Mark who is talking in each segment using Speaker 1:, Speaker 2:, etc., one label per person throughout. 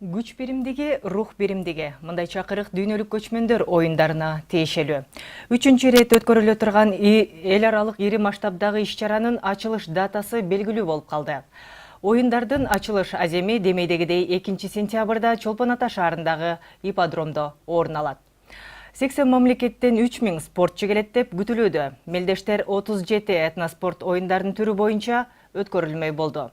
Speaker 1: Күч биримдиги, рух биримдиги. Мындай чакырык дүйнөлүк көчмөндөр оюндарына тиешелүү. 3-чү рет өткөрүлө турган эл аралык ири масштабдагы иш-чаранын ачылыш датасы белгилүү болуп калды. Оюндардын ачылыш аземи демейдегидей 2-сентябрда Чолпон Ата шаарындагы ипподромдо орун алат. 80 мамлекеттен 3000 спортчу келет деп күтүлүүдө. Мелдештер 37 этноспорт оюндарынын түрү боюнча өткөрүлмөй болду.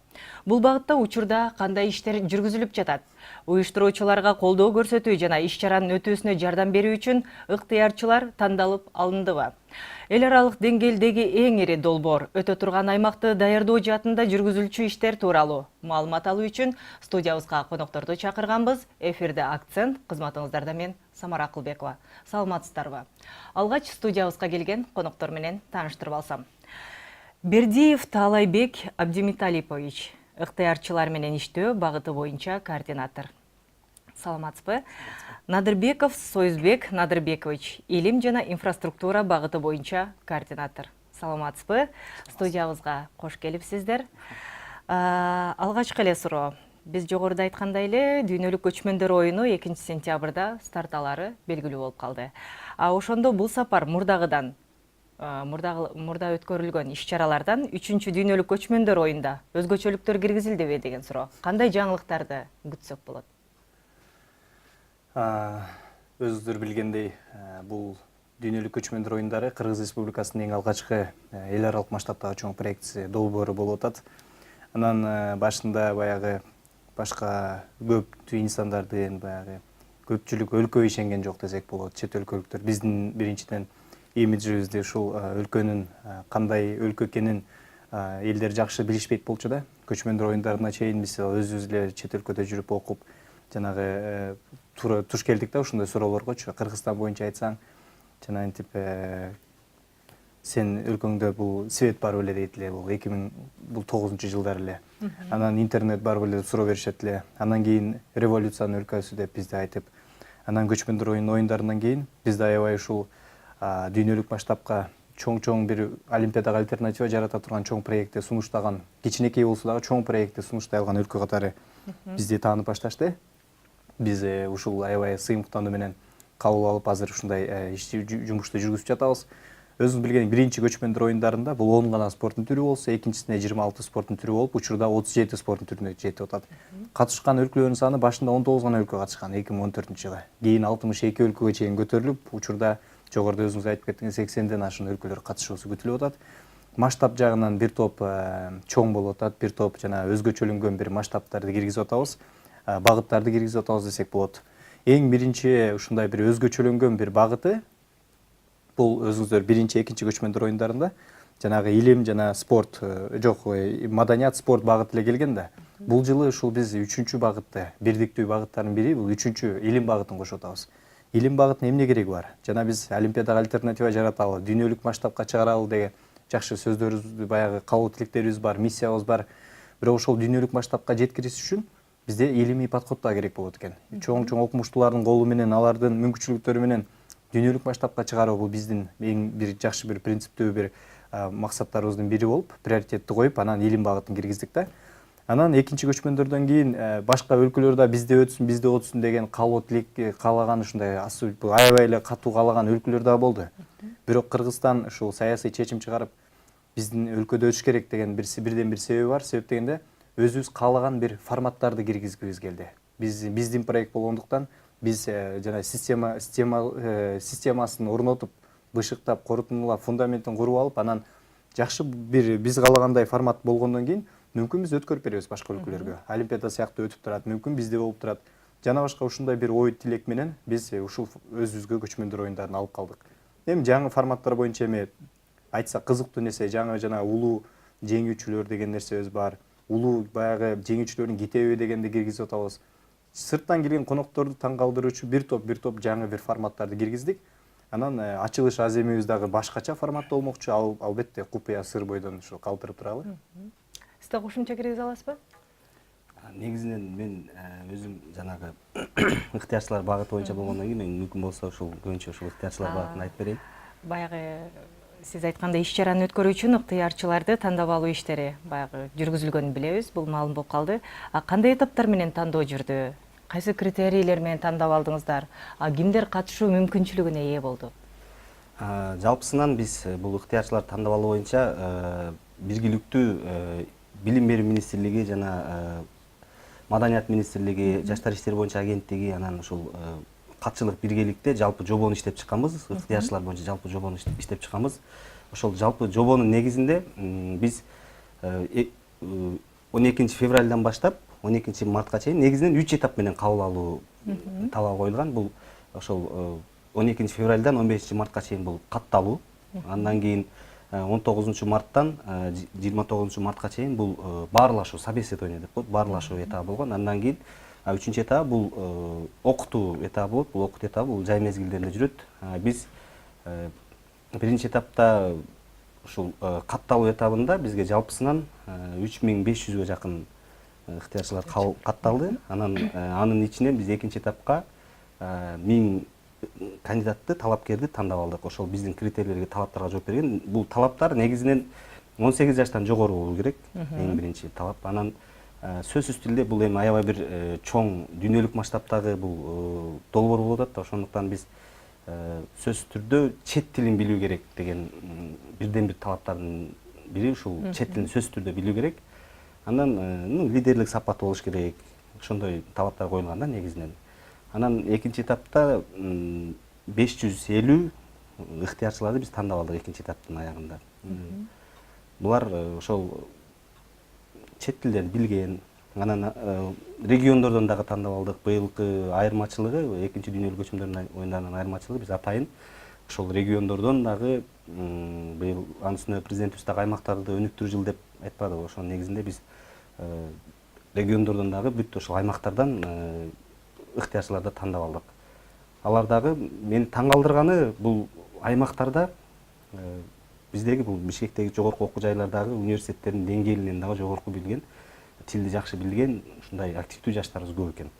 Speaker 1: Бул багытта учурда кандай иштер жүргүзүлүп жатат? Уюштуруучуларга колдоо көрсөтүү жана иш-чаранын өтүүсүнө жардам берүү үчүн ыктыярчылар тандалып алындыбы? Эл аралык деңгээлдеги эң ири долбоор өтө турган аймакты даярдоо жаатында жүргүзүлчү иштер тууралуу маалымат алуу үчүн студиябызга конокторду чакырганбыз. Эфирде акцент, кызматыңыздарда мен Самара Акылбекова. Саламатсыздарбы? Алгач студиябызга келген коноктор менен тааныштырып алсам. Бердиев Таалайбек Абдимиталипович, ыктыярчылар менен иштөө багыты боюнча координатор. Саламатсызбы? Надырбеков Союзбек Надырбекович, илим жана инфраструктура багыты боюнча координатор. Саламатсызбы? Студиябызга кош келипсиздер. Алгачкы эле суроо. Биз жогоруда айткандай эле дүйнөлүк көчмөндөр оюну 2-сентябрда старталары белгилүү болуп калды. Ошондо бул сапар мурда өткөрүлгөн иш-чаралардан 3-чү дүйнөлүк көчмөндөр оюнда өзгөчөлүктөр киргизилдиби деген суроо. Кандай жаңылыктарды күтсөк болот?
Speaker 2: Өзүңүздөр билгендей, бул дүйнөлүк көчмөндөр оюндары Кыргыз Республикасынын эң алгачкы эл аралык масштабтагы чоң проектиси долбоору болуп атат. Анан башында баягы башка көптүү инсандардын баягы көпчүлүк өлкө ишенген жок десек болот. Чет өлкөлүктөр биздин биринчиден имиджибизди ушул өлкөнүн кандай өлкө экенин элдер жакшы билишпейт болчу да. Көчмөндөр оюндарына чейин биз өзүбүз эле чет өлкөдө жүрүп окуп, жанагы туш келдик да ушундай суроолоргочу. Кыргызстан боюнча айтсаң, жана антип сен өлкөңдө бул свет бар беле дейт эле, бул 2009-жылдар эле. Анан интернет бар беле деп суроо беришет эле. Анан кийин революциянын өлкөсү деп бизди айтып, анан көчмөндөр оюндарынан кийин бизде аябай ушул дүйнөлүк масштабка чоң бир олимпиадага альтернатива жарата турган чоң проектти сунуштаган, кичинекей болсо дагы чоң проектти сунуштай алган өлкө катары бизди таанып башташты. Биз ушул аябай сыймыктануу менен кабыл алып, азыр ушундай жумушту жүргүзүп жатабыз. Өзүңүз билген биринчи көчмөндөр оюндарында бул 10 гана спорттун түрү болсо, экинчисинде 26 спорттун түрү болуп, учурда 37 спорттун түрүнө жетип атат. Катышкан өлкөлөрдүн саны башында 19 гана өлкө катышкан 2014-жылы. Кийин 62 өлкөгө чейин көтөрүлүп, учурда жогоруда өзүңүз айтып кеттиңиз 80ден ашуун өлкөлөр катышуусу күтүлүп атат. Масштаб жагынан бир топ чоң болуп атат, бир топ жана өзгөчөлөнгөн бир масштабтарды киргизип атабыз, багыттарды киргизип атабыз десек болот. Эң биринчи ушундай бир өзгөчөлөнгөн бир багыты бул өзүңүздөр биринчи, экинчи көчмөндөр оюндарында жанагы илим жана спорт, маданият, спорт багыты эле келген да. Бул жылы ушул биз 3-чү багытты, бирдиктүү багыттардын бири бул 3-чү илим багытын кошуп атабыз. Илим багытынын эмне кереги бар? Жана биз олимпиадага альтернатива жараталы, дүйнөлүк масштабка чыгаралы деген жакшы сөздөрүбүз, баягы каалоо тилектерибиз бар, миссиябыз бар. Бирок ошол дүйнөлүк масштабка жеткириш үчүн бизде илимий подход да керек болот экен. Чоң окумуштуулардын колу менен, алардын мүмкүнчүлүктөрү менен дүйнөлүк масштабка чыгаруу бул биздин эң бир жакшы бир принциптүү бир максаттарыбыздын бири болуп, приоритетти коюп, анан илим багытын киргиздик да. Анан экинчи көчмөндөрдөн кийин башка өлкөлөрдө бизде өтсүн деген каалоо тилек каалаган, ушундай аябай эле катуу каалаган өлкөлөр да болду. Бирок Кыргызстан ушул саясий чечим чыгарып, биздин өлкөдө өтүш керек деген бирден бир себеби бар. Себеп дегенде өзүбүз каалаган бир форматтарды киргизгибиз келди. Биздин проект болгондуктан биз жана системасын орнотуп, бышыктап, корутундулап, фундаментин куруп алып, анан жакшы бир биз каалагандай формат болгондон кийин мүмкүн биз өткөрүп беребиз башка өлкөлөргө. Олимпиада сыяктуу өтүп турат, мүмкүн бизде болуп турат. Жана башка ушундай бир ой тилек менен биз ушул өзүбүзгө көчмөндөр оюндарын алып калдык. Эми жаңы форматтар боюнча эми айтса кызыктуу нерсе, жаңы жана улуу жеңүүчүлөр деген нерсебиз бар. Улуу баягы жеңүүчүлөрдүн китеби дегенди киргизип атабыз. Сырттан келген конокторду таң калтыруучу бир топ жаңы бир форматтарды киргиздик. Анан ачылыш аземибиз дагы башкача форматта болмокчу. Албетте купуя сыр бойдон ушу калтырып туралы.
Speaker 1: Сиз да кошумча киргизе аласызбы?
Speaker 3: Негизинен мен өзүм жанагы ыктыярчылар багыты боюнча болгондон кийин мен мүмкүн болсо ушул көбүнчө ушул ыктыярчылар багытын айтып берейин.
Speaker 1: Баягы сиз айткандай иш-чараны өткөрүү үчүн ыктыярчыларды тандап алуу иштери баягы жүргүзүлгөнүн билебиз. Бул маалым болуп калды. Кандай этаптар менен тандоо жүрдү? кайсы критерийлер менен тандап алдыңыздар? Кимдер катышуу мүмкүнчүлүгүнө ээ болду?
Speaker 3: Жалпысынан биз бул ыктыярчыларды тандап алуу боюнча биргиликтүү билим берүү министрлиги жана маданият министрлиги, жаштар иштери боюнча агенттиги, анан ушул катчылык биргеликте жалпы жобону иштеп чыкканбыз. Ыктыярчылар боюнча жалпы жобону иштеп чыкканбыз. Ошол жалпы жобонун негизинде биз 12 февралдан баштап 12 мартка чейин негизинен 3 этап менен кабыл алуу талабы коюлган. Бул ошол 12 февралдан 15 мартка чейин бул катталуу. Андан кийин 19 марттан 29 мартка чейин бул баарлашуу, собеседование деп коет, баарлашуу этабы болгон. Андан кийин 3-чү этабы бул окутуу этабы болот. Бул окутуу этабы бул жай мезгилдеринде жүрөт. Биз биринчи этапта ушул катталуу этабында бизге жалпысынан 3500гө жакын ыктыярчылар катталды. Анын ичинен биз экинчи этапка 1000 кандидатты, талапкерди тандап алдык. Ошол биздин критерийлерге, талаптарга жооп берген. Бул талаптар негизинен 18 жаштан жогору болуу керек. Эң биринчи талап. Анан сөзсүз тилде бул эми аябай бир чоң дүйнөлүк масштабтагы бул долбоор болуп атат. Ошондуктан биз сөзсүз түрдө чет тилин билүү керек деген бирден бир талаптардын бири ушул чет тилин сөзсүз түрдө билүү керек. Андан лидерлик сапаты болуш керек. Ошондой талаптар коюлган да негизинен. Анан экинчи этапта 550 ыктыярчыларды биз тандап алдык экинчи этаптын аягында. Булар ошол чет тилдерди билген, анан региондордон дагы тандап алдык. Быйылкы айырмачылыгы, экинчи дүйнөлүк көчмөндөр оюндарынын айырмачылыгы биз атайын ошол региондордон дагы быйыл анын үстүнө президентибиз дагы аймактарды өнүктүрүү жылы деп айтпадыбы. Ошонун негизинде биз региондордон дагы бүт ошол аймактардан ыктыярчыларды тандап алдык. Алар дагы мени таң калтырганы бул аймактарда биздеги бул Бишкектеги жогорку окуу жайлардагы университеттердин деңгээлинен дагы жогорку билген, тилди жакшы билген ушундай активдүү жаштарыбыз көп экен.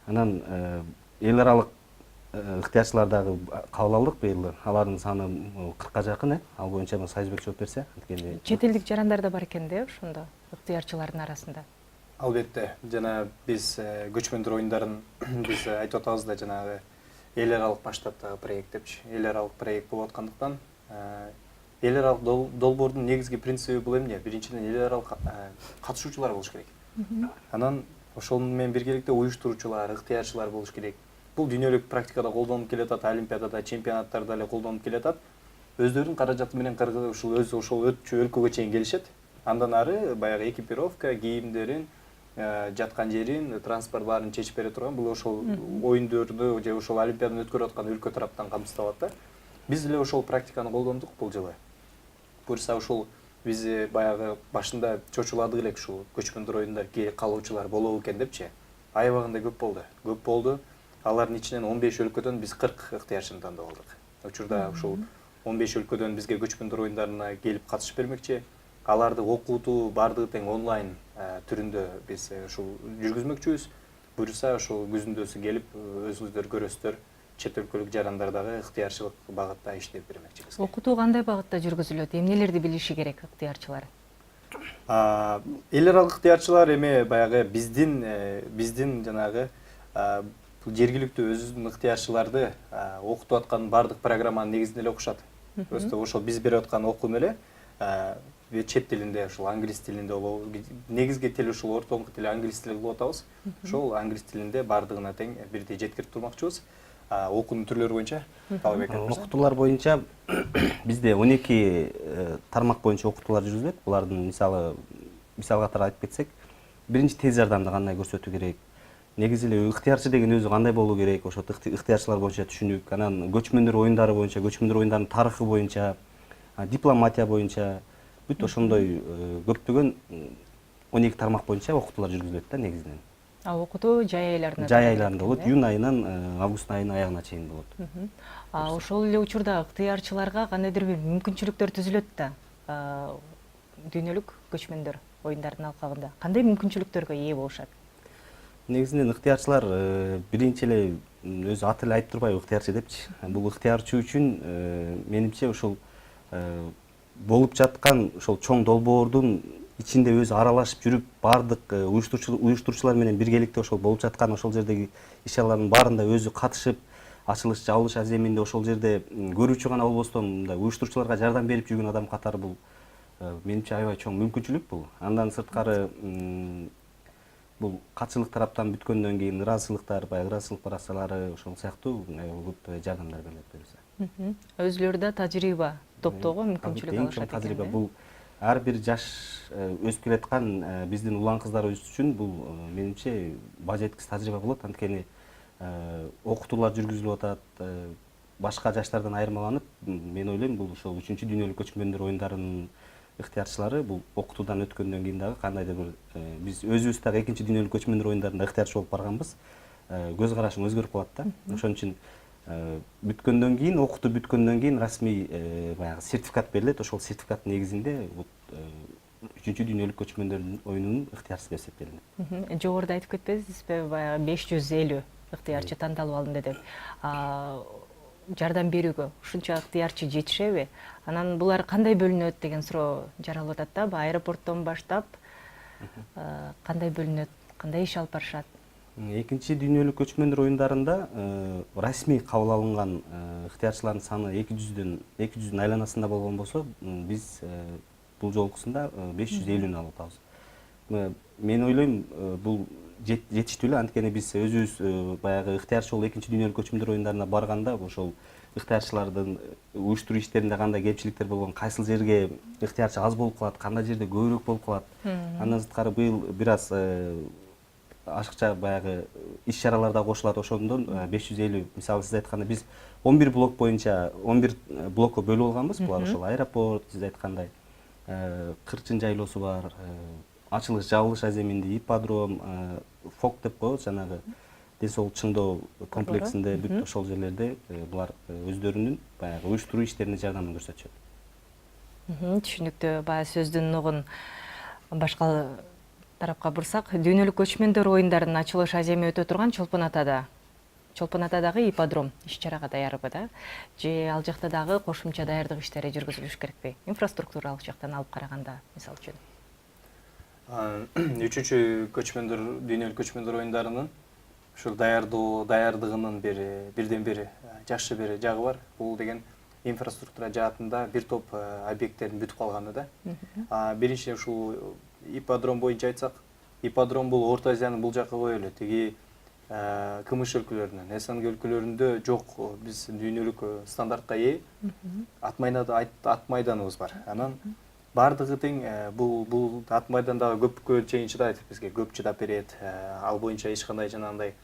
Speaker 3: Анан эл аралык ыктыярчылар дагы кабыл алдык быйыл. Алардын саны 40ка жакын, ал боюнча Союзбек жооп берсе.
Speaker 1: Чет элдик жарандар да бар экен да ошондо ыктыярчылардын арасында.
Speaker 2: Албетте, жана биз көчмөндөр оюндарын биз айтып атабыз да, жанагы эл аралык масштабтагы проект депчи. Эл аралык проект болуп аткандыктан эл аралык долбоордун негизги принциби бул эмне? Биринчиден эл аралык катышуучулар болуш керек. Анан ошол менен биргеликте уюштуруучулар, ыктыярчылар болуш керек. Бул дүйнөлүк практикада колдонуп келатат, олимпиадада, чемпионаттарда эле колдонуп келатат. Өздөрүнүн каражаты менен ушул ошол өтчү өлкөгө чейин келишет. Андан ары баягы экипировка, кийимдерин, жаткан жерин, транспорт баарын чечип бере турган бул ошол оюндорду же ошол олимпиаданы өткөрүп аткан өлкө тараптан камсыздалат да. Биз эле ошол практиканы колдондук бул жылы. Буюрса ушул биз баягы башында чочуладык элек ушул көчмөндөр оюндар калуучулар болобу экен депчи. Аябагында көп болду. Алардын ичинен 15 өлкөдөн биз 40 ыктыярчыны тандап алдык. Учурда ушул 15 өлкөдөн бизге көчмөндөр оюндарына келип катышып бермекчи. Аларды окутуу бардыгы тең онлайн түрүндө биз ушул жүргүзмөкчүбүз. Буюрса ошол күзүндөсү келип өзүңүздөр көрөсүздөр, чет өлкөлүк жарандардагы ыктыярчылык багытта иштеп бермекчибиз.
Speaker 1: Окутуу кандай багытта жүргүзүлөт? Эмнелерди билиши керек ыктыярчылар?
Speaker 2: Эл аралык ыктыярчылар эми баягы биздин жанагы жергиликтүү өзүбүздүн ыктыярчыларды окутуп аткан бардык программанын негизинде эле окушат. Ошол биз берип аткан окуум эле чет тилинде, ушул англис тилинде болобу. Негизги тил ушул ортоңку тил англис тили кылып атабыз. Ошол англис тилинде бардыгына тең бирдей жеткирип турмакчыбыз. Окуунун түрлөрү боюнча
Speaker 3: окутуулар боюнча бизде 12 тармак боюнча окутуулар жүргүзүлөт. Булардын мисал катары айтып кетсек, биринчи тез жардамды кандай көрсөтүү керек, негизи эле ыктыярчы деген өзү кандай болуу керек, ошо ыктыярчылар боюнча түшүнүк, анан көчмөндөр оюндары боюнча, көчмөндөр оюндарынын тарыхы боюнча, дипломатия боюнча бүт ошондой көптөгөн 12 тармак боюнча окутуулар жүргүзүлөт да негизинен.
Speaker 1: Окутуу жай айларында?
Speaker 3: Жай айларында болот, июнь айынан август айынын аягына чейин болот.
Speaker 1: Ошол эле учурда ыктыярчыларга кандайдыр бир мүмкүнчүлүктөр түзүлөт да. Дүйнөлүк көчмөндөр оюндарынын алкагында кандай мүмкүнчүлүктөргө ээ болушат?
Speaker 3: Негизинен ыктыярчылар биринчи эле өзү аты эле айтып турбайбы ыктыярчы депчи. Бул ыктыярчы үчүн менимче ушул болуп жаткан ошол чоң долбоордун ичинде өзү аралашып жүрүп баардык уюштуруучулар менен биргеликте ошол болуп жаткан ошол жердеги иш чаралардын баарында өзү катышып, ачылыш жабылыш аземинде ошол жерде көрүүчү гана болбостон мындай уюштуруучуларга жардам берип жүргөн адам катары бул менимче аябай чоң мүмкүнчүлүк бул. Андан сырткары бул катчылык тараптан бүткөндөн кийин ыраазычылыктар, баягы ыраазычылык баракчалары ошол сыяктуу көп жардамдар берилет буюрса.
Speaker 1: Өзүлөрү да тажрыйба топтоого мүмкүнчүлүк
Speaker 3: Эң
Speaker 1: алышат
Speaker 3: чоң тажрыйба
Speaker 1: экен.
Speaker 3: бул ар бир жаш өсүп келаткан биздин улан кыздарыбыз үчүн бул менимче бажа эткис тажрыйба болот. Анткени окутуулар жүргүзүлүп атат, башка жаштардан айырмаланып, мен ойлойм бул ошол 3 дүйнөлүк көчмөндөр оюндарынын ыктыярчылары бул окутуудан өткөндөн кийин дагы кандайдыр бир биз өзүбүз дагы 2 дүйнөлүк көчмөндөр оюндарында ыктыярчы болуп барганбыз. Көз карашың өзгөрүп калат да. Ошон үчүн бүткөндөн кийин, окутуу бүткөндөн кийин расмий баягы сертификат берилет. Ошол сертификаттын негизинде 3 дүйнөлүк көчмөндөр оюнунун ыктыярчысы деп эсептелинет.
Speaker 1: Жогоруда айтып кетпедиңизби, баягы 550 ыктыярчы тандалып алынды деп. Жардам берүүгө ушунча ыктыярчы жетишеби? Анан булар кандай бөлүнөт деген суроо жаралып атат да. Аэропорттон баштап кандай бөлүнөт, кандай иш алып барышат?
Speaker 3: Экинчи дүйнөлүк көчмөндөр оюндарында расмий кабыл алынган ыктыярчылардын саны 200дүн айланасында болгон болсо, биз бул жолкусунда 550-нү алып атабыз. Мен ойлойм, бул жетиштүү эле, анткени биз өзүбүз баягы ыктыярчы болуп экинчи дүйнөлүк көчмөндөр оюндарына барганда ошол ыктыярчылардын уюштуруу иштеринде кандай кемчиликтер болгон, кайсыл жерге ыктыярчы аз болуп калат, кандай жерде көбүрөөк болуп калат. Андан сырткары быйыл бир аз ашыкча баягы иш чараларда кошулат. Ошондон 550, мисалы сиз айткандай биз 11 блок боюнча 11 блокко бөлүп алганбыз. Булар ошол аэропорт, сиз айткандай кырчын жайлоосу бар, ачылыш жабылыш аземинде ипподром, фок деп коебуз, жанагы ден соолук чыңдоо комплексинде бүт ошол жерлерде булар өздөрүнүн баягы уюштуруу иштерине жардамын көрсөтүшөт.
Speaker 1: Түшүнүктүү. Баягы сөздүн ногун башка тарапка бурсак, дүйнөлүк көчмөндөр оюндарынын ачылыш аземи өтө турган Чолпон Атадагы ипподром иш чарага даярбы да? Же ал жакта дагы кошумча даярдык иштери жүргүзүлүш керекпи? Инфраструктуралык жактан алып караганда, мисалы үчүн.
Speaker 2: 3 дүйнөлүк көчмөндөр оюндарынын ушул даярдыгынын бирден бир жакшы бир жагы бар. Бул деген инфраструктура жаатында бир топ объекттердин бүтүп калганы да. Биринчи ушул ипподром боюнча айтсак, ипподром бул Орто Азиянын бул жакка коелу, тиги КМШ өлкөлөрүнүн, СНГ өлкөлөрүндө жок. Биз дүйнөлүк стандартка ээ ат майданыбыз бар. Анан бардыгы тең, бул ат майдандагы көпкө чейин чыдайт, бизге көп чыдап берет. Ал боюнча эч кандай жанагындай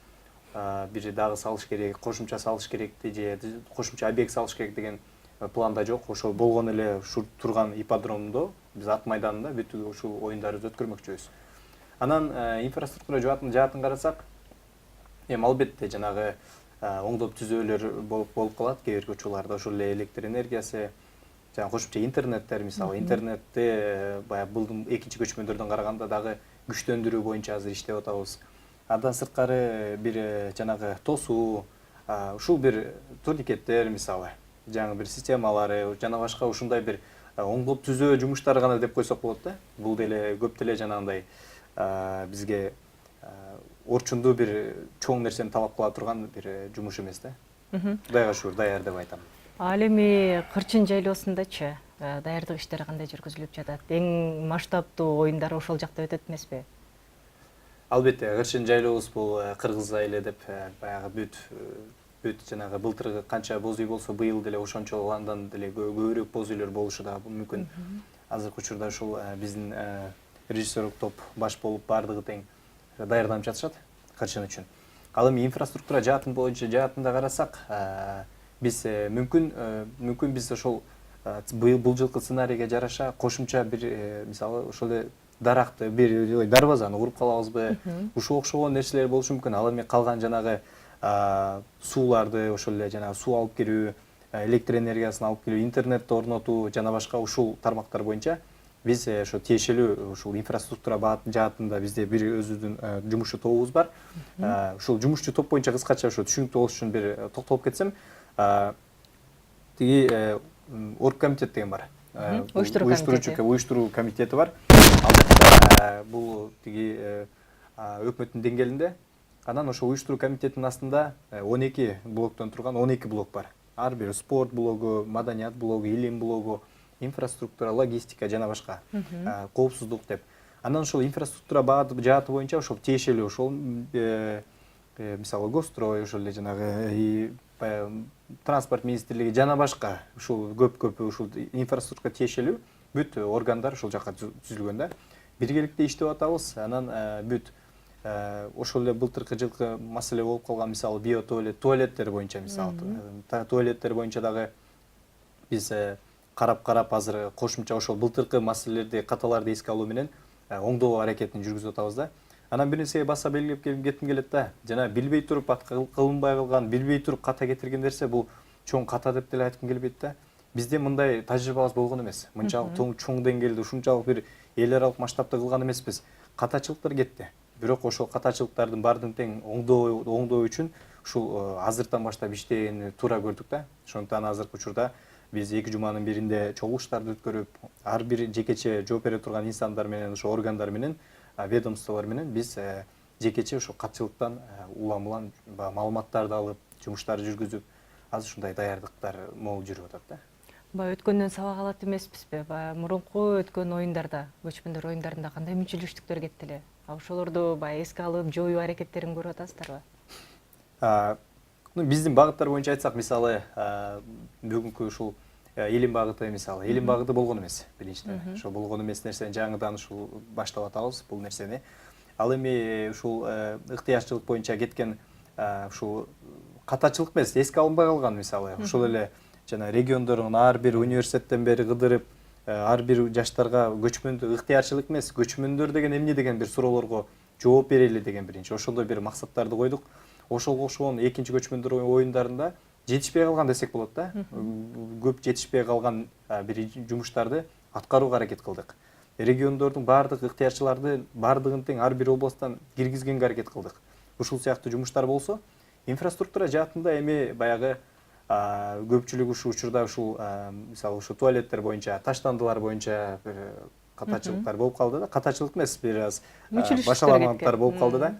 Speaker 2: бир дагы салыш керек, кошумча салыш керекти же кошумча объект салыш керек деген планда жок. Ошол болгон эле ушул турган ипподромдо биз ат майданында бүт ушул оюндарыбызды өткөрмөкчүбүз. Анан инфраструктура жаатын карасак, албетте жанагы оңдоп түзөөлөр болуп калат. Кээ бир учурларда ошол эле электр энергиясы, жана кошумча интернеттер, мисалы интернетте баягы бул экинчи көчмөндөрдөн караганда дагы күчтөндүрүү боюнча азыр иштеп атабыз. Андан сырткары бир жанагы тосуу, ушул бир турникеттер, мисалы жаңы бир системалары, жана башка ушундай бир оңдоп түзөө жумуштары гана деп койсок болот да. Бул деле көп деле жанагындай бизге орчундуу бир чоң нерсени талап кыла турган бир жумуш эмес да. Кудайга шүгүр, даяр деп айтам.
Speaker 1: Ал эми кырчын жайлоосундачы даярдык иштери кандай жүргүзүлүп жатат? Эң масштабтуу оюндар ошол жакта өтөт эмеспи?
Speaker 2: Албетте, кырчын жайлообуз бул Кыргыз айылы деп баягы бүт жанагы былтыркы канча боз үй болсо, быйыл деле ошончо андан деле көбүрөөк боз үйлөр болушу да мүмкүн. Азыркы учурда ушул биздин режиссерлук топ баш болуп бардыгы тең даярданып жатышат кырчын үчүн. Ал эми инфраструктура жаатында карасак, биз мүмкүн биз ошол бул жылкы сценарийге жараша кошумча бир мисалы ошол эле даракты бир дарбазаны куруп калабызбы? Ушуга окшогон нерселер болушу мүмкүн. Ал эми калган жанагы сууларды, ошол эле жанагы суу алып келүү, электр энергиясын алып келүү, интернетти орнотуу жана башка ушул тармактар боюнча биз ошо тиешелүү ушул инфраструктура жаатында бизде бир өзүбүздүн жумушчу тобубуз бар. Ушул жумушчу топ боюнча кыскача ошо түшүнүктүү болуш үчүн бир токтолуп кетсем, тиги оргкомитет деген бар. Уюштуруу комитети бар. бул тиги өкмөттүн деңгээлинде. Анан ошо уюштуруу комитетинин астында 12 блоктон турган 12 блок бар. Ар бир спорт блогу, маданият блогу, илим блогу, инфраструктура, логистика жана башка, коопсуздук деп. Анан ошол инфраструктура жааты боюнча ошол тиешелүү ошол мисалы Госстрой, ошол эле жанагы транспорт министрлиги жана башка ушул көп ушул инфраструктурага тиешелүү бүт органдар ушул жака түзүлгөн да. Биргеликте иштеп атабыз. Анан бүт ошол эле былтыркы жылкы маселе болуп калган мисалы туалеттер боюнча мисалы туалеттер боюнча дагы биз карап азыр кошумча ошол былтыркы маселелерди каталарды эске алуу менен оңдоо аракетин жүргүзүп атабыз да. Анан бир нерсеге баса белгилеп кетким келет да. Жана билбей туруп кылынбай калган, билбей туруп ката кетирген нерсе бул чоң ката деп деле айткым келбейт да. Бизде мындай тажрыйбабыз болгон эмес. Мынчалык чоң деңгээлде ушунчалык бир эл аралык масштабта кылган эмеспиз. Катачылыктар кетти. Бирок ошол катачылыктардын баардыгын тең оңдоо үчүн ушул азыртан баштап иштегенди туура көрдүк да. Ошондуктан азыркы учурда биз 2 жуманын биринде чогулуштарды өткөрүп, ар бир жекече жооп бере турган инсандар менен, ошо органдар менен, ведомстволор менен биз жекече ошо катчылыктан улам маалыматтарды алып, жумуштарды жүргүзүп, азыр ушундай даярдыктар могул жүрүп атат да.
Speaker 1: Баягы өткөндөн сабак алат эмеспизби? Баягы мурунку өткөн оюндарда, көчмөндөр оюндарында кандай мүчүлүштүктөр кетти эле? Ошолорду баягы эске алып, жоюу аракеттерин көрүп атасыздарбы?
Speaker 2: Биздин багыттар боюнча айтсак, мисалы, бүгүнкү ушул илим багыты мисалы, илим багыты болгон эмес, биринчиден. Ошо болгон эмес нерсени жаңыдан ушул баштап атабыз бул нерсени. Ал эми ушул ыктыярчылык боюнча кеткен ушул катачылык эмес, эске алынбай калган мисалы, ушул эле жана региондордун ар бир университеттен бери кыдырып, ар бир жаштарга көчмөндө ыктыярчылык эмес, көчмөндөр деген эмне деген бир суроолорго жооп берели деген биринчи ошондой бир максаттарды койдук. Ошого окшогон экинчи көчмөндөр оюндарында жетишпей калган десек болот да. Көп жетишпей калган бир жумуштарды аткарууга аракет кылдык. Региондордун баардык ыктыярчыларды баардыгын тең ар бир областтан киргизгенге аракет кылдык. Ушул сыяктуу жумуштар болсо, инфраструктура жаатында эми баягы көпчүлүк ушул учурда ушул мисалы ушул туалеттер боюнча, таштандылар боюнча катачылыктар болуп калды да. Катачылык эмес, бир аз башаламалыктар болуп калды да.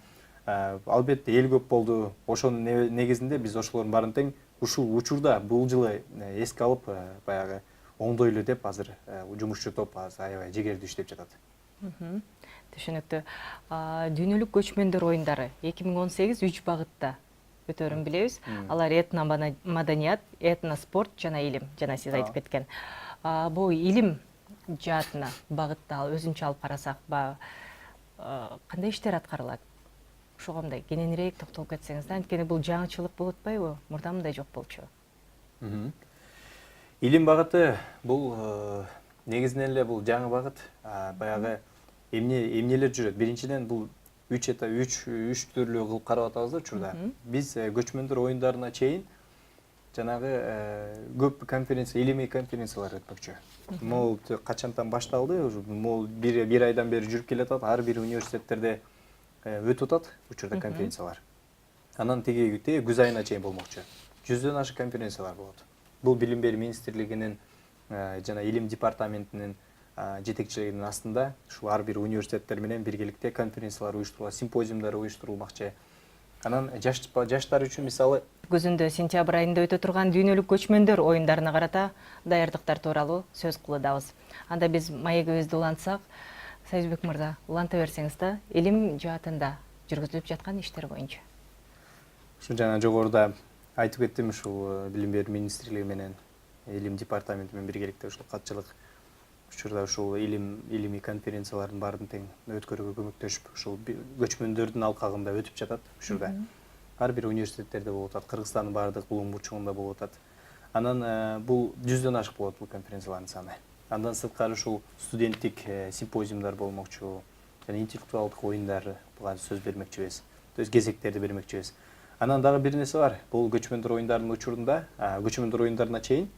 Speaker 2: Албетте эл көп болду. Ошонун негизинде биз ошолордун баарын тең ушул учурда бул жылы эске алып баягы оңдойлу деп азыр жумушчу топ аябай жегердүү иштеп жатат.
Speaker 1: Түшүнүктүү. Дүйнөлүк көчмөндөр оюндары 2018 3 багытта өтөрүн билебиз. Алар этно-маданият, этно-спорт жана илим, жана сиз айтып кеткен. Бул илим жаатына багытта өзүнчө алып карасак, кандай иштер аткарылат? Ошого мындай кененирээк токтолуп кетсеңиз да, анткени бул жаңычылык болуп атпайбы? Мурда мындай жок болчу.
Speaker 2: Илим багыты бул негизинен эле бул жаңы багыт. Баягы эмнелер жүрөт? Биринчиден бул 3 түрлүү кылып карап атабыз да учурда. Биз көчмөндөр оюндарына чейин жанагы көп конференция, илимий конференциялар өтмөкчү. Могул качантан башталды, могул бир айдан бери жүрүп келатат, ар бир университеттерде өтүп атат учурда конференциялар. Анан тиги күз айына чейин болмокчу. 100дөн ашык конференциялар болот. Бул билим берүү министрлигинин жана илим департаментинин жетекчилигинин астында ушул ар бир университеттер менен биргеликте конференциялар уюштурулат, симпозиумдар уюштурулмакчы. Анан жаштар үчүн мисалы
Speaker 1: Күзүндө сентябрь айында өтө турган дүйнөлүк көчмөндөр оюндарына карата даярдыктар тууралуу сөз кылуудабыз. Анда биз маегибизди улантсак, Союзбек мырза, уланта берсеңиз да, илим жаатында жүргүзүлүп жаткан иштер боюнча.
Speaker 2: Ушу жана жогоруда айтып кеттим, ушул билим берүү министрлиги менен илим департаменти менен биргеликте ушул катчылык учурда ушул илимий конференциялардын баарын тең өткөрүүгө көмөктөшүп, ушул көчмөндөрдүн алкагында өтүп жатат учурда. Ар бир университеттерде болуп атат, Кыргызстандын баардык булуң бурчугунда болуп атат. Анан бул 100дөн ашык болот бул конференциялардын саны. Андан сырткары ушул студенттик симпозиумдар болмокчу, жана интеллектуалдык оюндарга сөз бермекчибиз, то есть кезектерди бермекчибиз. Анан дагы бир нерсе бар. Бул көчмөндөр оюндарынын учурунда, көчмөндөр оюндарына чейин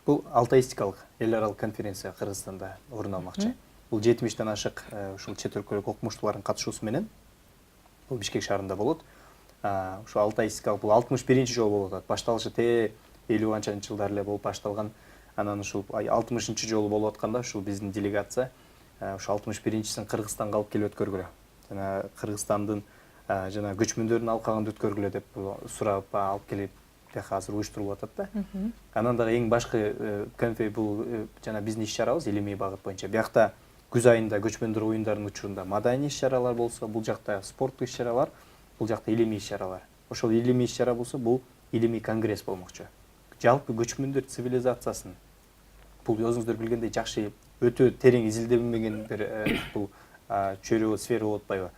Speaker 2: бул алтаистикалык эл аралык конференция Кыргызстанда орун алмакчы. Бул 70ден ашык ушул чет өлкөлүк окумуштуулардын катышуусу менен бул Бишкек шаарында болот. Ушул алтаистикалык бул 61-чи жолу болуп атат. Башталышы 50-анчы жылдар эле болуп башталган. Анан ушул 60-жолу болуп атканда ушул биздин делегация ошо 61-син Кыргызстанга алып келип өткөргүлө. Жана Кыргызстандын жана көчмөндөрдүн алкагында өткөргүлө деп сурап алып келип азыр уюштурулуп атат да. Анан дагы эң башкы бул жана биздин иш-чарабыз илимий багыт боюнча. Биякта күз айында көчмөндөр оюндарынын учурунда маданий иш-чаралар болсо, бул жакта спорттук иш-чаралар, бул жакта илимий иш-чаралар. Ошол илимий иш-чара болсо, бул илимий конгресс болмокчу. Жалпы көчмөндөр цивилизациясын бул өзүңүздөр билгендей жакшы өтө терең изилденбеген бир бул чөйрө сфера болуп атпайбы?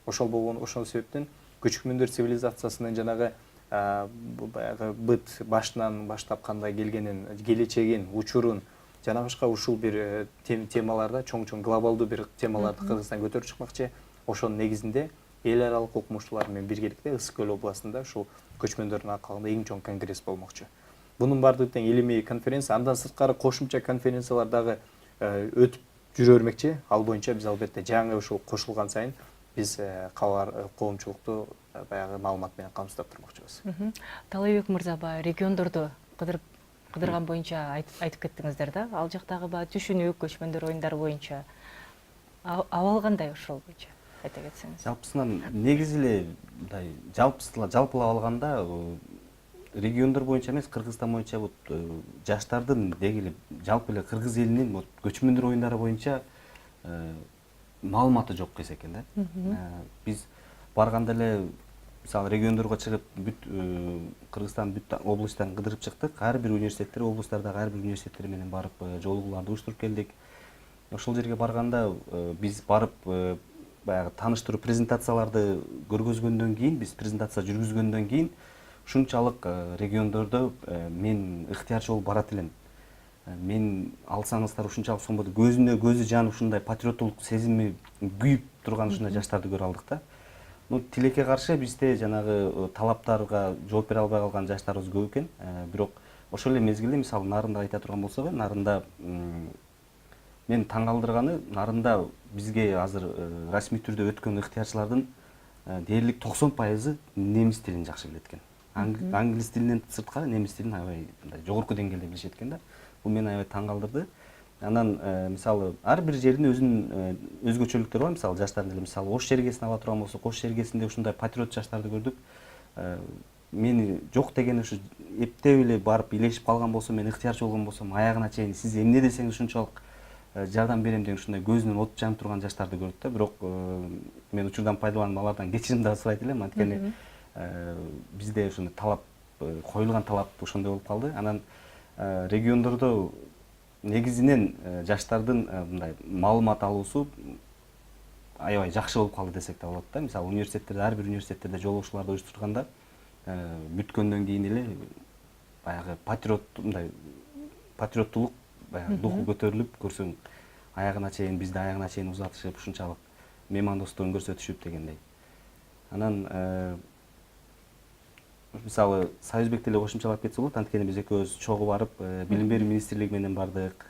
Speaker 2: Ошол себептен көчмөндөр цивилизациясынын жанагы баягы быт башынан баштап кандай келгенин, келечегин, учурун жана башка ушул бир темаларда чоң глобалдуу бир темаларды Кыргызстан көтөрүп чыкмакчы. Ошонун негизинде эл аралык окумуштуулар менен биргеликте Ысык көл областында ушул көчмөндөрдүн алкагында эң чоң конгресс болмокчу. Бунун баардыгы тең илимий конференция, андан сырткары кошумча конференциялар дагы өтүп жүрө бермекчи. Ал боюнча биз албетте жаңы ушул кошулган сайын биз коомчулукту баягы маалымат менен камсыздап турмакчыбыз.
Speaker 1: Талайбек мырза, региондорду кыдырган боюнча айтып кеттиңиздер да. Ал жактагы түшүнүк көчмөндөр оюндары боюнча абал кандай ошол боюнча айта кетсеңиз?
Speaker 3: Жалпысынан негизи эле мындай жалпылап алганда региондор боюнча эмес, Кыргызстан боюнча жаштардын деги эле жалпы эле кыргыз элинин көчмөндөр оюндары боюнча маалыматы жок десек экен да. Биз барганда эле мисалы региондорго чыгып Кыргызстан бүт областтан кыдырып чыктык. Ар бир университеттер, областтардагы ар бир университеттер менен барып жолугууларды уюштуруп келдик. Ошол жерге барганда биз барып баягы тааныштыруу презентацияларды көргөзгөндөн кийин, биз презентация жүргүзгөндөн кийин ушунчалык региондордо мен ыктыярчы болуп барат элем. Мен алсаңыздар ушунчалык сомбоду көзү жанып ушундай патриоттулук сезими күйүп турган ушундай жаштарды көрө алдык да. Тилекке каршы бизде жанагы талаптарга жооп бере албай калган жаштарыбыз көп экен. Бирок ошол эле мезгилде мисалы Нарында айта турган болсок, Нарында мен таң калтырганы, Нарында бизге азыр расмий түрдө өткөн ыктыярчылардын дээрлик 90% немис тилин жакшы билет экен. Англис тилинен сырткары немис тилин аябай жогорку деңгээлде билишет экен да. Бул мени аябай таң калтырды. Анан мисалы ар бир жердин өзүнүн өзгөчөлүктөрү бар. Мисалы жаштардын эле мисалы Ош жергесин ала турган болсок, Ош жергесинде ушундай патриот жаштарды көрдүк. Мени жок деген ушу эптеп эле барып илешип калган болсо, мен ыктыярчы болгон болсом, аягына чейин сиз эмне десеңиз ушунчалык жардам берем деген ушундай көзүнөн от жанып турган жаштарды көрдүк да. Бирок мен учурдан пайдаланып алардан кечирим дагы сурайт элем, анткени бизде ушундай талап коюлган талап ошондой болуп калды. Анан региондордо негизинен жаштардын мындай маалымат алуусу аябай жакшы болуп калды десек да болот да. Мисалы университеттерде, ар бир университеттерде жолугушууларды уюштурганда бүткөндөн кийин эле баягы патриоттулук баягы духу көтөрүлүп, көрсөң аягына чейин бизди аягына чейин узатышып, ушунчалык меймандостугун көрсөтүшүп дегендей. Анан мисалы Союзбекти эле кошумчалап кетсе болот, анткени биз экөөбүз чогуу барып, билим берүү министрлиги менен бардык.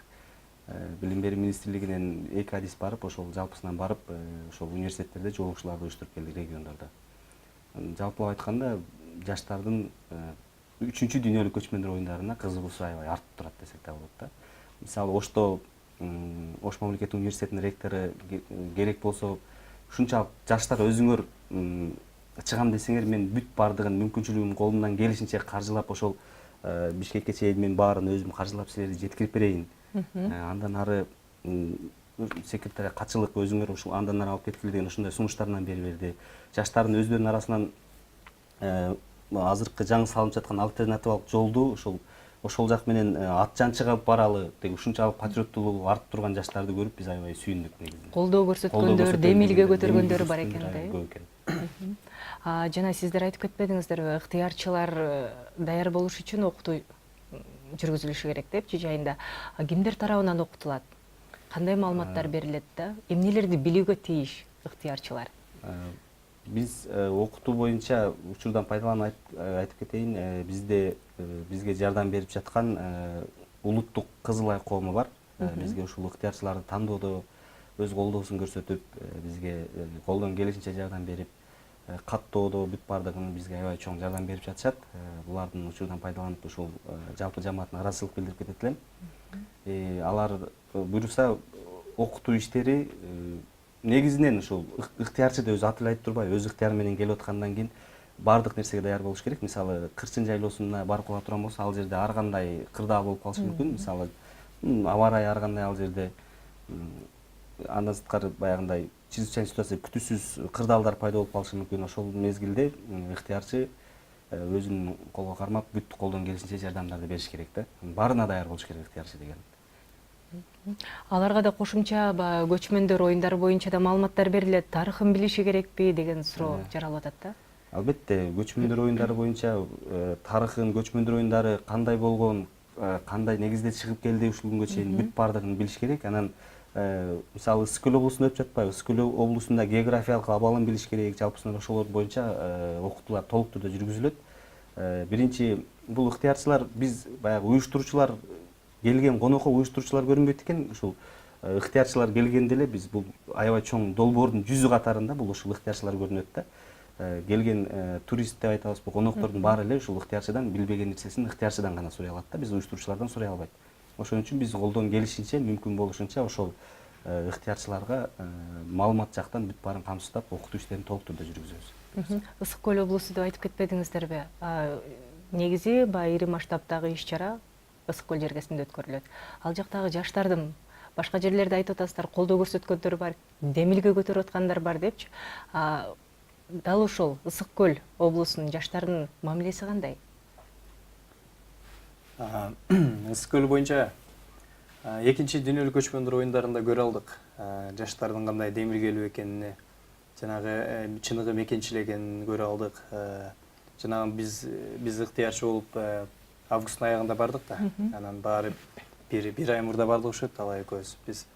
Speaker 3: Билим берүү министрлигинен 2 адис барып, ошол жалпысынан барып, ошол университеттерде жолугушууларды уюштуруп келдик региондордо. Жалпылап айтканда, жаштардын 3-чү дүйнөлүк көчмөндөр оюндарына кызыгуусу аябай артып турат десек да болот да. Мисалы Ошто Ош мамлекеттик университетинин ректору керек болсо, ушунчалык жаштар өзүңөр чыгам десеңер, мен бүт бардыгын мүмкүнчүлүгүм колумдан келишинче каржылап ошол Бишкекке чейин мен баарын өзүм каржылап силерди жеткирип берейин. Андан ары секретарь катчылык өзүңөр ушул андан ары алып кеткиле деген ушундай сунуштарынан бери берди. Жаштардын өздөрүнүн арасынан азыркы жаңы салынып жаткан альтернативалык жолду ошол жак менен атжан чыгып баралы деген ушунчалык патриоттулугу артып турган жаштарды көрүп биз аябай сүйүндүк негизи.
Speaker 1: Колдоо көрсөткөндөр, демилге көтөргөндөр бар экен да.
Speaker 3: Көп экен.
Speaker 1: Жана сиздер айтып кетпедиңиздерби, ыктыярчылар даяр болуш үчүн окутуу жүргүзүлүшү керек депчи жайында. Кимдер тарабынан окутулат? Кандай маалыматтар берилет да? Эмнелерди билүүгө тийиш ыктыярчылар?
Speaker 3: Биз окутуу боюнча учурдан пайдаланып айтып кетейин, бизге жардам берип жаткан улуттук Кызыл Ай коому бар. Бизге ушул ыктыярчыларды тандоодо өз колдоосун көрсөтүп, бизге колдон келишинче жардам берип, каттоодо бүт бардыгын бизге аябай чоң жардам берип жатышат. Булардын учурдан пайдаланып ушул жалпы жамаатына ыраазычылык билдирип кетет элем. Алар буйруса окутуу иштери негизинен ушул ыктыярчы да өзү аты эле айтып турбайбы, өз ыктыяры менен келип аткандан кийин баардык нерсеге даяр болуш керек. Мисалы Кырчын жайлоосуна барып кала турган болсо, ал жерде ар кандай кырдаал болуп калышы мүмкүн. Мисалы аба ырайы ар кандай ал жерде, андан сырткары баягындай чрезвычайный ситуация, күтүүсүз кырдаалдар пайда болуп калышы мүмкүн. Ошол мезгилде ыктыярчы өзүн колго кармап, бүт колдон келишинче жардамдарды бериш керек да. Баарына даяр болуш керек ыктыярчы деген.
Speaker 1: Аларга да кошумча көчмөндөр оюндары боюнча да маалыматтар берилет, тарыхын билиши керекпи деген суроо жаралып атат да.
Speaker 3: Албетте, көчмөндөр оюндары боюнча тарыхын, көчмөндөр оюндары кандай болгон, кандай негизде чыгып келди ушул күнгө чейин бүт баардыгын билиш керек. Анан мисалы Ысык көл облусунда өтүп жатпайбы? Ысык көл облусунда географиялык абалын билиш керек. Жалпысынан ошолор боюнча окутуулар толук түрдө жүргүзүлөт. Биринчи бул ыктыярчылар, биз баягы уюштуруучулар келген, конокко уюштуруучулар көрүнбөйт экен. Ушул ыктыярчылар келгенде эле биз бул аябай чоң долбоордун жүзү катарында бул ушул ыктыярчылар көрүнөт да. Келген турист деп айтабызбы, коноктордун баары эле ушул ыктыярчыдан билбеген нерсесин ыктыярчыдан гана сурай алат да, биз уюштуруучулардан сурай албайт. Ошон үчүн биз колдон келишинче, мүмкүн болушунча ошол ыктыярчыларга маалымат жактан бүт баарын камсыздап, окутуу иштерин толук түрдө жүргүзөбүз.
Speaker 1: Ысык көл облусу деп айтып кетпедиңиздерби? Негизи ири масштабтагы иш-чара Ысык көл жергесинде өткөрүлөт. Ал жактагы жаштардын башка жерлерде айтып атасыздар, колдоо көрсөткөндөр бар, демилге көтөрүп аткандар бар депчи. Дал ошол Ысык көл облусунун жаштарынын мамилеси кандай?
Speaker 2: Ысык көл боюнча экинчи дүйнөлүк көчмөндөр оюндарында көрө алдык жаштардын кандай демилгелүү экенин, жанагы чыныгы мекенчил экенин көрө алдык. Жанагы биз ыктыярчы болуп августтун аягында бардык да. Анан баары бир ай мурда бардык окшойт, алай экөөбүз. Биз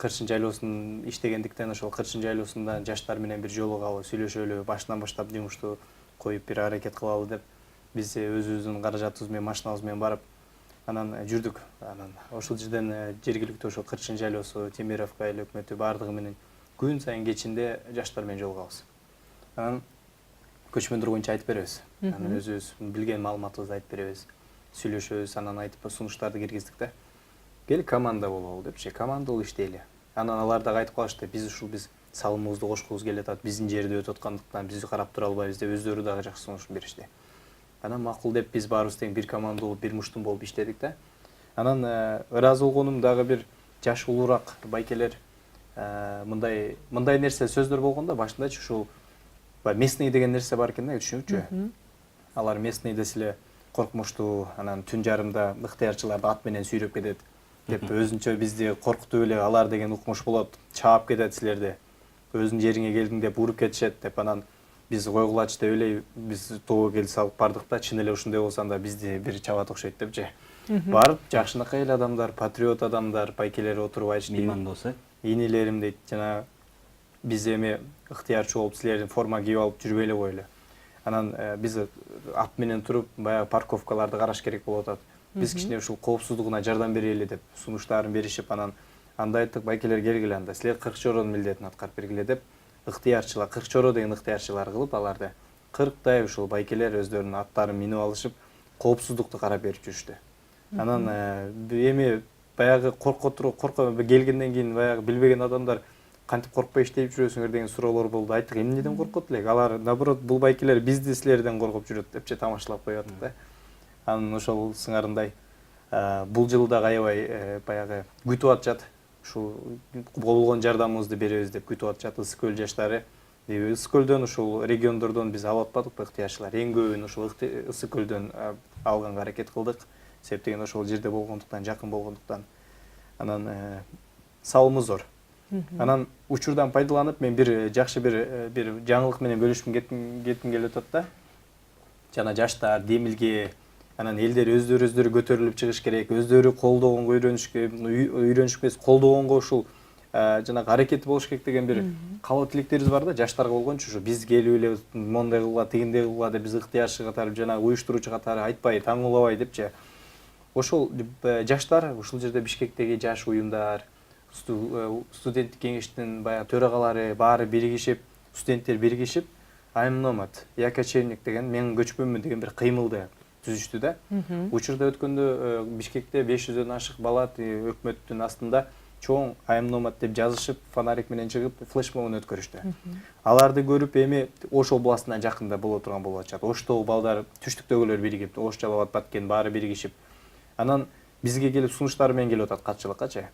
Speaker 2: Кырчын жайлоосун иштегендиктен ошол Кырчын жайлоосунда жаштар менен бир жолугалы, сүйлөшөлү, башынан баштап жумушту коюп бир аракет кылалы деп биз өзүбүздүн каражатыбыз менен, машинабыз менен барып анан жүрдүк. Анан ошол жерден жергиликтүү ошол Кырчын жайлоосу, Темировка эл өкмөтү баардыгы менен күн сайын кечинде жаштар менен жолугабыз. Анан көчмөндөр боюнча айтып беребиз. Анан өзүбүз билген маалыматыбызды айтып беребиз, сүйлөшөбүз, анан айтып сунуштарды киргиздик да. Кел команда бололу депчи, командалуу иштейли. Анан алар дагы айтып калышты, биз салымыбызды кошкубуз келип атат, биздин жерде өтүп аткандыктан бизди карап тура албайбыз деп өздөрү дагы жакшы сунуш беришти. Анан макул деп биз баарыбыз тең бир команда болуп, бир муштум болуп иштедик да. Анан ыраазы болгонум дагы бир жаш улуураак байкелер мындай нерсе сөздөр болгондо башындачы ушул местный деген нерсе бар экен да, түшүнүпчү. Алар местный десе эле коркмуштуу, анан түн жарымда ыктыярчыларды ат менен сүйрөп кетет деп өзүнчө бизди коркутуп эле алар деген укмуш болот, чаап кетет силерди, өзүнүн жериңе келдиң деп уруп кетишет деп, анан биз койгулачы деп эле биз тобо келип салып бардык да, чын эле ушундай болсо анда бизди бир чабат окшойт депчи. Барып жакшынакай эле адамдар, патриот адамдар, байкелер отуруп айтышты.
Speaker 3: Меймандос,
Speaker 2: Инилерим дейт, жана биз эми ыктыярчы болуп силердин форма кийип алып жүрбөй эле коелу. Анан биз ат менен туруп баягы парковкаларды караш керек болуп атат. Биз кичине ушул коопсуздугуна жардам берели деп сунуштарын беришип, анан анда айттык, байкелер келгиле, анда силер Кыркчоронун милдетин аткарып бергиле деп ыктыярчылар, Кыркчоро деген ыктыярчылар кылып аларды 40 ушул байкелер өздөрүнүн аттарын минип алышып, коопсуздукту карап берип жүрүштү. Анан эми баягы корко келгенден кийин баягы билбеген адамдар кантип коркпой иштеп жүрөсүңөр деген суроолор болду. Айттык, эмнеден коркот элек? Алар наоборот бул байкелер бизди силерден коркуп жүрөт депчи тамашалап коюп аттык да. Анан ошол сыңарындай бул жылы дагы аябай баягы күтүп атышат. Ушул болгон жардамыбызды беребиз деп күтүп атышат Ысык көл жаштары. Ысык көлдөн ушул региондордон биз алып атпадыкпы ыктыярчылар. Эң көбүн ушул Ысык көлдөн алганга аракет кылдык. Себеп деген ошол жерде болгондуктан, жакын болгондуктан. Анан салымыбыз зор. Анан учурдан пайдаланып мен бир жакшы бир жаңылык менен бөлүшкүм кетким келип атат да. Жана жаштар, демилге, анан элдер өздөрү көтөрүлүп чыгыш керек, өздөрү колдогонго үйрөнүшпөс, колдогонго ушул жанагы аракети болуш керек деген бир каалоо тилектерибиз бар да, жаштарга болгончу. Ушу биз келип эле мондай кылгыла, тигиндей кылгыла деп биз ыктыярчы катары, жанагы уюштуруучу катары айтпай, таңуулабай депчи. Ошол жаштар ушул жерде Бишкектеги жаш уюмдар, студенттик кеңештин баягы төрагалары баары биригишип, студенттер биригишип, Аймномат, Я кочевник деген, мен көчмөнмүн деген бир кыймылды түзүштү да. Учурда өткөндө Бишкекте 500дөн ашык бала өкмөттүн астында чоң айым номад деп жазышып фонарик менен чыгып флешмобун өткөрүштү. Аларды көрүп эми Ош областына жакында боло турган болуп атышат. Оштогу балдар, түштүктөгүлөр биригип, Ош Жалал Абад, Баткен баары биригишип, анан бизге келип сунуштары менен келип атат катчылыккачы.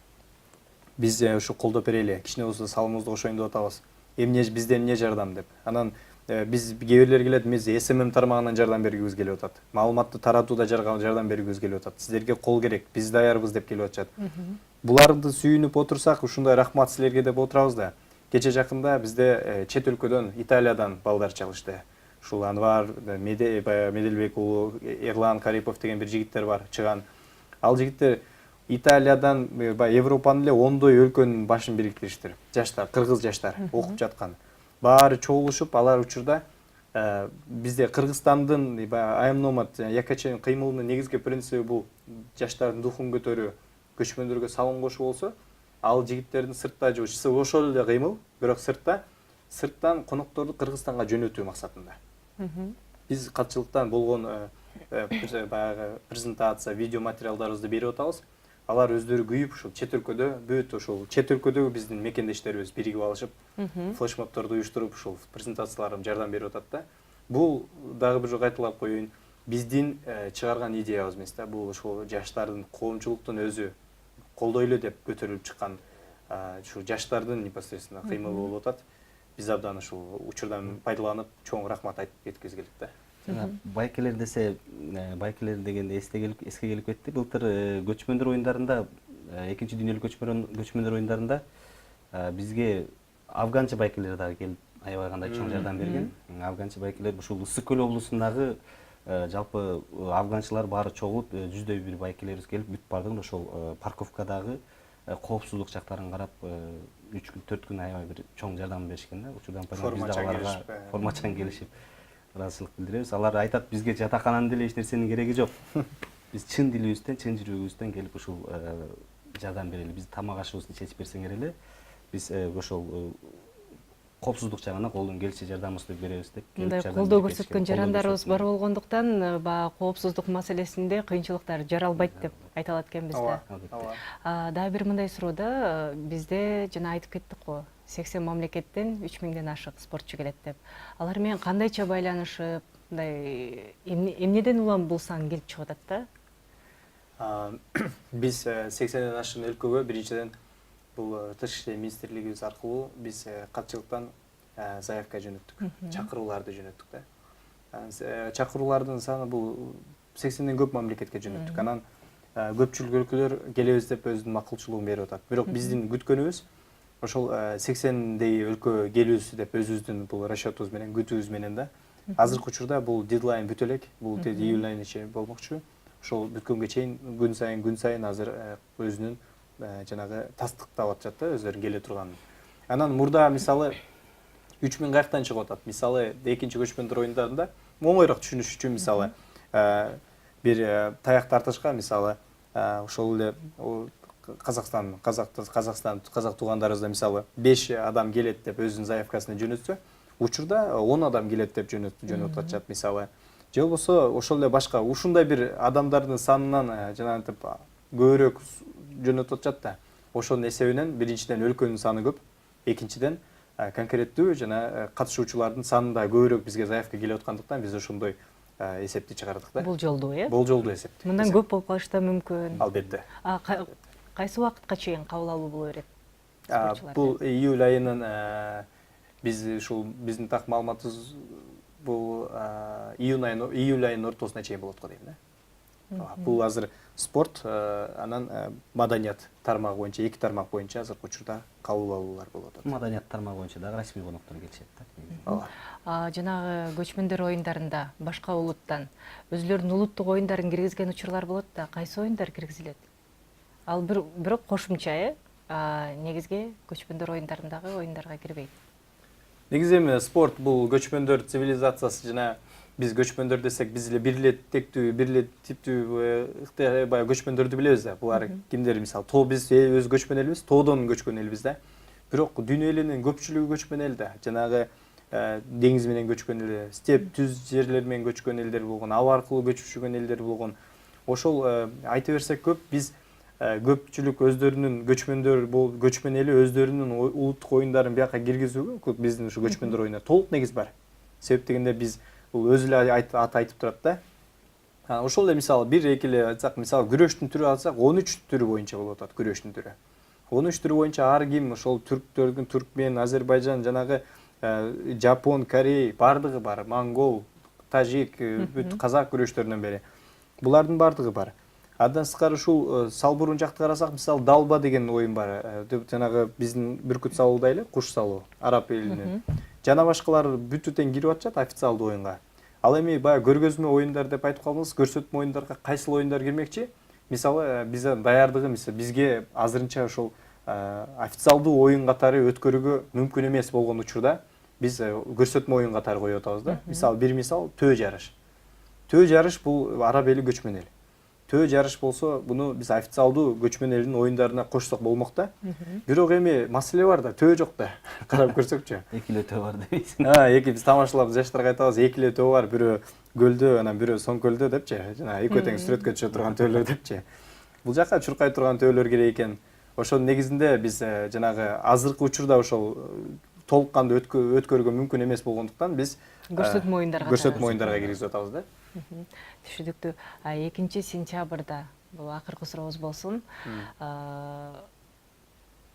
Speaker 2: Биз ушу колдоп берели, кичине болсо салымыбызды кошоюн деп атабыз. Бизден эмне жардам деп. Анан биз кээ бирлер келет, биз СММ тармагынан жардам бергибиз келип атат. Маалыматты таратууда жардам бергибиз келип атат. Силерге кол керек, биз даярбыз деп келип атышат. Буларды сүйүнүп отурсак, ушундай рахмат силерге деп отурабыз да. Кече жакында бизде чет өлкөдөн, Италиядан балдар чалышты. Ушул Анвар, Меделбек уулу, Эрлан Карипов деген бир жигиттер бар, чыган. Ал жигиттер Италиядан Европанын эле 10 өлкөнүн башын бириктириштир. Жаштар, кыргыз жаштар окуп жаткан. Баары чогулушуп, алар учурда бизде Кыргызстандын айым номад Якаченин кыймылынын негизги принциби бул жаштардын духун көтөрүү, көчмөндөргө салым кошуу болсо, ал жигиттердин сыртта жибишси ошол эле кыймыл, бирок сырттан конокторду Кыргызстанга жөнөтүү максатында. Биз катчылыктан болгон презентация, видео материалдарыбызды берип атабыз. Алар өздөрү күйүп, ушул чет өлкөдө, бүт ушул чет өлкөдөгү биздин мекендештерибиз биригип алышып, флешмобторду уюштуруп, ушул презентацияларга жардам берип атат да. Бул дагы бир жолу кайталап коеюн, биздин чыгарган идеябыз эмес да, бул ушул жаштардын, коомчулуктун өзү колдой эле деп көтөрүлүп чыккан ушул жаштардын непосредственно кыймылы болуп атат. Биз абдан ушул учурдан пайдаланып, чоң рахмат айтып кеткибиз келет да.
Speaker 3: Байкелер десе, байкелер дегенде эске келип кетти. Былтыр көчмөндөр оюндарында, экинчи дүйнөлүк көчмөндөр оюндарында бизге афганча байкелер дагы келип аябай кандай чоң жардам берген. Афганча байкелер ушул Ысык көл облусундагы жалпы афганчылар баары чогулуп, жүздөй бир байкелерибиз келип бүтүп бардыгын ошол парковкадагы коопсуздук жактарын карап 3 күн 4 күн аябай бир чоң жардам беришкен да. Учурдан формачан келишип ыраазычылык билдиребиз. Алар айтат, бизге жатакананын деле эч нерсенин кереги жок. Биз чын дилибизден, чын жүрөгүбүздөн келип ушул жардам берели. Биз тамак ашыбызды чечип берсеңер эле, биз ошол коопсуздук жагынан колдон келишинче жардамыбызды беребиз деп.
Speaker 1: Мындай колдоо көрсөткөн жарандарыбыз бар болгондуктан, коопсуздук маселесинде кыйынчылыктар жаралбайт деп айталат экенбиз да. Дагы бир мындай суроо да, бизде жана айтып кеттик го, 80 мамлекеттен 3000ден ашык спортчу келет деп. Алар менен кандайча байланышып, мындай эмнеден улам бул сан келип чыгып атат да?
Speaker 2: Биз 80ден ашкан өлкөгө биринчиден бул Тышкы иштер министрлигибиз аркылуу биз катчылыктан заявка жөнөттүк, чакырууларды жөнөттүк да. Чакыруулардын саны бул 80ден көп мамлекетке жөнөттүк. Анан көпчүлүк өлкөлөр келебиз деп өзүнүн макулчулугун берип атат. Бирок биздин күткөнүбүз ошол 80дей өлкө келүүсү деп өзүбүздүн бул расчетубуз менен, күтүүбүз менен да. Азыркы учурда бул дедлайн бүтө элек, бул июль айына чейин болмокчу. Ошол бүткөнгө чейин күн сайын азыр өзүнүн жанагы тастыктап атышат да, өздөрүнүн келе турганын. Анан мурда мисалы 3000 каяктан чыгып атат. Мисалы экинчи көчмөндөр оюндарында оңоюраак түшүнүш үчүн мисалы бир таяк тартышка мисалы ошол эле казак туугандарыбызда мисалы 5 адам келет деп өзүнүн заявкасын жөнөтсө, учурда 10 адам келет деп жөнөтүп атышат мисалы. Же болбосо ошол эле башка ушундай бир адамдардын санынан жанагынтип көбүрөөк жөнөтүп атышат да. Ошонун эсебинен биринчиден өлкөнүн саны көп, экинчиден конкреттүү жана катышуучулардын саны да көбүрөөк бизге заявка келип аткандыктан биз ошондой эсепти чыгардык да.
Speaker 1: Болжолдуу, э?
Speaker 2: Болжолдуу эсеп.
Speaker 1: Мындан көп болуп калышы да мүмкүн.
Speaker 2: Албетте.
Speaker 1: Кайсы убакытка чейин кабыл алуу боло берет?
Speaker 2: Бул июль айынын биз ушул биздин так маалыматыбыз бул июль айынын ортосуна чейин болот го дейм да. Бул азыр спорт, анан маданият тармагы боюнча, эки тармак боюнча азыркы учурда кабыл алуулар болуп атат.
Speaker 3: Маданият тармагы боюнча дагы расмий коноктор келишет
Speaker 1: да. Жанагы көчмөндөр оюндарында башка улуттан өзүлөрүнүн улуттук оюндарын киргизген учурлар болот да, кайсы оюндар киргизилет? Ал бирок кошумча, негизги көчмөндөр оюндарындагы оюндарга кирбейт.
Speaker 2: Негизи эми спорт бул көчмөндөр цивилизациясы жана биз көчмөндөр десек, биз эле бир эле тектүү, бир эле типтүү баягы көчмөндөрдү билебиз да. Булар кимдер мисалы, биз өз көчмөн элбиз, тоодон көчкөн элбиз да. Бирок дүйнө элинин көпчүлүгү көчмөн эл да. Жанагы деңиз менен көчкөн эл, степ, түз жерлер менен көчкөн элдер болгон, аба аркылуу көчүп жүргөн элдер болгон. Ошол айта берсек көп, биз көпчүлүк өздөрүнүн көчмөн эли өздөрүнүн улуттук оюндарын бияка киргизүүгө биздин ушу көчмөндөр оюнуна толук негиз бар. Себеп дегенде биз бул өзү эле аты айтып турат да. Ошол эле мисалы бир эки эле айтсак, мисалы күрөштүн түрү алсак, 13 түрү боюнча болуп атат күрөштүн түрү. 13 түрү боюнча ар ким ошол түрктөрдүн, түркмен, Азербайжан, жанагы Жапон, Корей бардыгы бар, монгол, тажик, бүт казак күрөштөрүнөн бери. Булардын бардыгы бар. Андан сырткары ушул Салбурун жакты карасак, мисалы далба деген оюн бар. Жанагы биздин бүркүт салуудай эле, куш салуу, араб элинин. Жана башкалар бүтү тең кирип атышат официалдуу оюнга. Ал эми баягы көргөзмө оюндар деп айтып калдыңыз, көрсөтмө оюндарга кайсыл оюндар кирмекчи? Мисалы биздин даярдыгы бизге азырынча ошол официалдуу оюн катары өткөрүүгө мүмкүн эмес болгон учурда биз көрсөтмө оюн катары коюп атабыз да. Мисалы бир мисал төө жарыш. Төө жарыш бул араб эли көчмөн эл. Төө жарыш болсо, буну биз официалдуу көчмөн элинин оюндарына кошсок болмок да. Бирок эми маселе бар да, төө жок да. Карап көрсөкчү.
Speaker 3: Экилөө төө бар дейсиң.
Speaker 2: Эки биз тамашалап жаштарга айтабыз, экилөө төө бар, бирөө көлдө, анан бирөө Соңкөлдө депчи. Жана экөө тең сүрөткө түшө турган төөлөр депчи. Бул жака чуркай турган төөлөр керек экен. Ошонун негизинде биз жанагы азыркы учурда ошол толук кандуу өткөрүүгө мүмкүн эмес болгондуктан биз
Speaker 1: көрсөтмө оюндарга
Speaker 2: киргизип атабыз да.
Speaker 1: Түшүнүктүү. 2-сентябрда бул акыркы сурообуз болсун.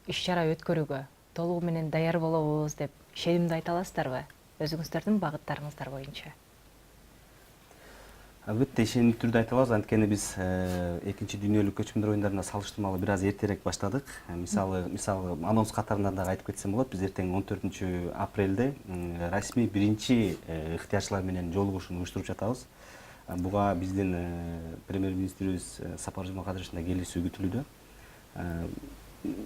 Speaker 1: Иш-чара өткөрүүгө толугу менен даяр болобуз деп ишенимди айта аласыздарбы? Өзүңүздөрдүн багыттарыңыздар боюнча.
Speaker 3: Албетте ишенимдүү түрдө айта алабыз, анткени биз экинчи дүйнөлүк көчмөндөр оюндарына салыштырмалуу бир аз эртерээк баштадык. Мисалы анонс катарында дагы айтып кетсем болот, биз эртең 14 апрелде расмий биринчи ыктыярчылар менен жолугушууну уюштуруп жатабыз. Буга биздин премьер-министрибиз Сапар Жумакадыровичтин да келүүсү күтүлүүдө.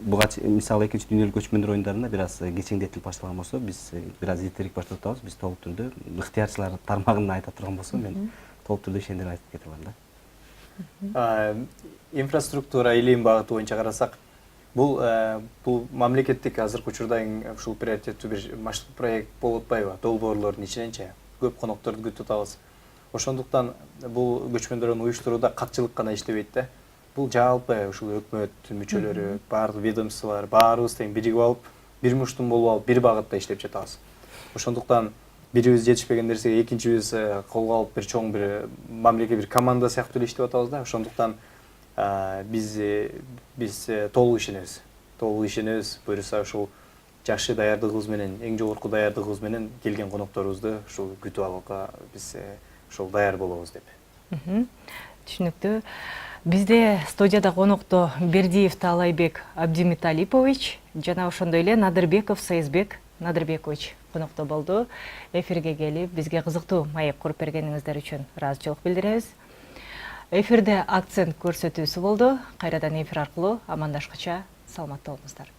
Speaker 3: Буга мисалы экинчи дүйнөлүк көчмөндөр оюндарына бир аз кечеңдетилип башталган болсо, биз бир аз эртерээк баштап атабыз. Биз толук түрдө ыктыярчылар тармагын айта турган болсом, мен толук түрдө ишендирип айтып кете алам да.
Speaker 2: Инфраструктура илим багыты боюнча карасак, бул мамлекеттик азыркы учурда ушул приоритеттүү бир масштаб проект болуп атпайбы? Долбоорлордун ичиненчи көп конокторду күтүп атабыз. Ошондуктан бул көчмөндөрдү уюштурууда катчылык гана иштебейт да. Бул жалпы ушул өкмөт мүчөлөрү, баардык ведомстволор, баарыбыз тең биригип алып, бир муштум болуп алып, бир багытта иштеп жатабыз. Ошондуктан бирибиз жетишпеген нерсеге экинчибиз колго алып бир чоң бир мамлекет бир команда сыяктуу эле иштеп атабыз да. Ошондуктан биз толук ишенебиз. Буюрса ушул жакшы даярдыгыбыз менен, эң жогорку даярдыгыбыз менен келген конокторубузду ушул күтүп алууга биз ошол даяр болобуз деп.
Speaker 1: Түшүнүктүү. Бизде студияда конокто Бердиев Таалайбек Абдимиталипович жана ошондой эле Надырбеков Саизбек Надырбекович конокто болду. Эфирге келип, бизге кызыктуу маек куруп бергениңиздер үчүн ыраазычылык билдиребиз. Эфирде акцент көрсөтүүсү болду. Кайрадан эфир аркылуу амандашкыча саламатта болуңуздар.